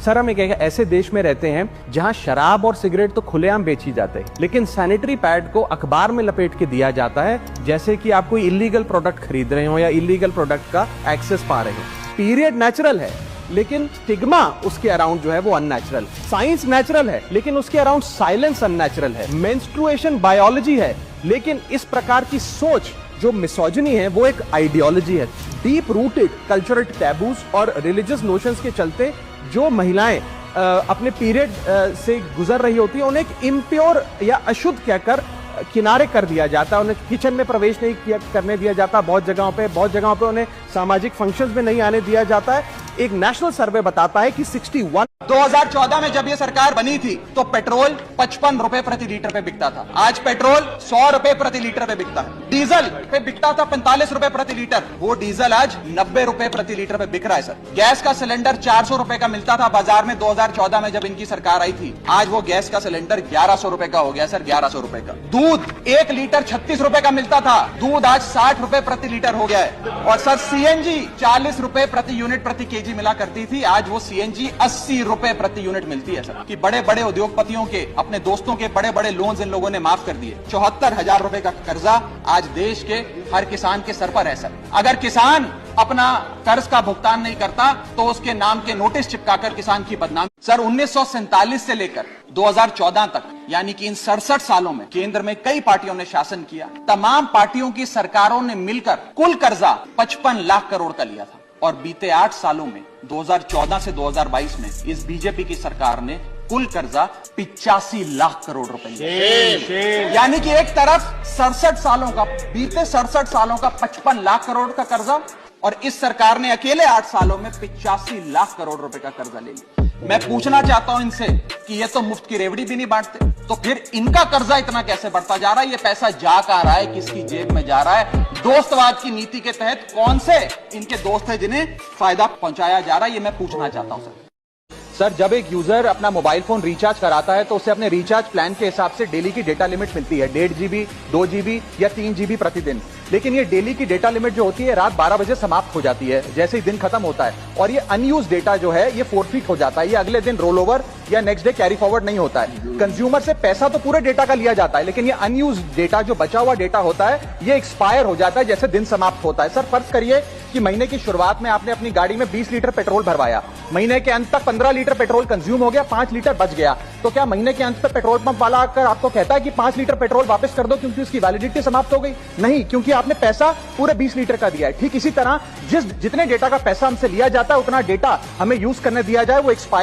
Sir, हम एक ऐसे देश में रहते हैं जहां शराब और सिगरेट तो खुलेआम बेची जाते हैं, लेकिन सैनिटरी पैड को अखबार में लपेट के दिया जाता है जैसे कि आप कोई इलीगल प्रोडक्ट खरीद रहे हो या इलीगल प्रोडक्ट का एक्सेस पा रहे हो। पीरियड नेचुरल है, लेकिन स्टिग्मा उसके अराउंड जो है वो अननेचुरल। साइंस नेचुरल है, लेकिन उसके अराउंड साइलेंस अननेचुरल है। मेंस्ट्रुएशन बायोलॉजी है, लेकिन इस प्रकार की सोच जो मिसोजिनी है वो एक आइडियोलॉजी है। डीप रूटेड कल्चरल टैबूज और रिलीजियस नोशंस के चलते जो महिलाएं अपने पीरियड से गुजर रही होती है, उन्हें एक इम्प्योर या अशुद्ध कहकर किनारे कर दिया जाता है। उन्हें किचन में प्रवेश नहीं करने दिया जाता। बहुत जगहों पे उन्हें सामाजिक फंक्शंस में नहीं आने दिया जाता है। एक नेशनल सर्वे बताता है कि 2014 में जब ये सरकार बनी थी तो पेट्रोल 55 रुपए प्रति लीटर पे बिकता था। आज पेट्रोल 100 रुपए प्रति लीटर पे बिकता है। डीजल पे बिकता था 45 रुपए प्रति लीटर, वो डीजल आज 90 रुपए प्रति लीटर पे बिक रहा है सर। गैस का सिलेंडर 400 रुपए का मिलता था बाजार में 2014 में जब इनकी सरकार आई थी। आज वो गैस का सिलेंडर 1100 रुपए का हो गया सर, 1100 रुपए का। दूध 1 लीटर 36 रुपए का मिलता था, दूध आज 60 रुपए प्रति लीटर हो गया है। और सर सीएनजी 40 रुपए प्रति यूनिट प्रति केजी मिला करती थी, आज वो सीएनजी 80 रुपए प्रति यूनिट मिलती है सर। कि बड़े बड़े उद्योगपतियों के, अपने दोस्तों के बड़े बड़े लोन्स इन लोगों ने माफ कर दिए। 74,000 रुपए का कर्जा आज देश के हर किसान के सर पर है सर। अगर किसान अपना कर्ज का भुगतान नहीं करता तो उसके नाम के नोटिस चिपकाकर किसान की बदनामी। सर 1947 से लेकर 2014 तक, यानी कि इन 67 सालों में केंद्र में कई पार्टियों ने शासन किया। तमाम पार्टियों की सरकारों ने मिलकर कुल कर्जा 55 लाख करोड़ का लिया था। और बीते 8 सालों में 2014 से 2022 में इस बीजेपी की सरकार ने कुल कर्जा 85 लाख करोड़ रुपए लिया। यानी कि एक तरफ 67 सालों का, बीते 67 सालों का 55 लाख करोड़ का कर्जा, और इस सरकार ने अकेले 8 सालों में 85 लाख करोड़ रुपए का कर्जा ले लिया। मैं पूछना चाहता हूं इनसे कि ये तो मुफ्त की रेवड़ी भी नहीं बांटते, तो फिर इनका कर्जा इतना कैसे बढ़ता जा रहा है? ये पैसा जा कहां रहा है, किसकी जेब में जा रहा है? दोस्तवाद की नीति के तहत कौन से इनके दोस्त हैं जिन्हें फायदा पहुंचाया जा रहा है? ये मैं पूछना चाहता हूं सर। जब एक यूजर अपना मोबाइल फोन रिचार्ज कराता है तो उसे अपने रिचार्ज प्लान के हिसाब से डेली की डेटा लिमिट मिलती है, 1.5 GB, 2 GB या 3 GB प्रतिदिन। लेकिन ये डेली की डेटा लिमिट जो होती है रात 12 बजे समाप्त हो जाती है, जैसे ही दिन खत्म होता है। और ये अनयूज डेटा जो है ये फोरफीट हो जाता है, ये अगले दिन रोल ओवर या नेक्स्ट डे कैरी फॉरवर्ड नहीं होता है। कंज्यूमर से पैसा तो पूरे डेटा का लिया जाता है, लेकिन ये अनयूज डेटा, जो बचा हुआ डेटा होता है, ये एक्सपायर हो जाता है जैसे दिन समाप्त होता है। सर फर्ज करिए कि महीने की शुरुआत में आपने अपनी गाड़ी में 20 लीटर पेट्रोल भरवाया, महीने के अंत तक 15 लीटर पेट्रोल कंज्यूम हो गया, 5 लीटर बच गया, तो क्या महीने के अंत पर पेट्रोल पंप वाला आकर आपको कहता है कि 5 लीटर पेट्रोल वापस कर दो क्योंकि उसकी वैलिडिटी समाप्त हो गई? नहीं, क्योंकि आपने पैसा पूरे 20 लीटर का दिया है। ठीक इसी तरह जितने डेटा का पैसा हमसे लिया जाता है उतना डेटा हमें यूज करने दिया जाए, वो एक्सपायर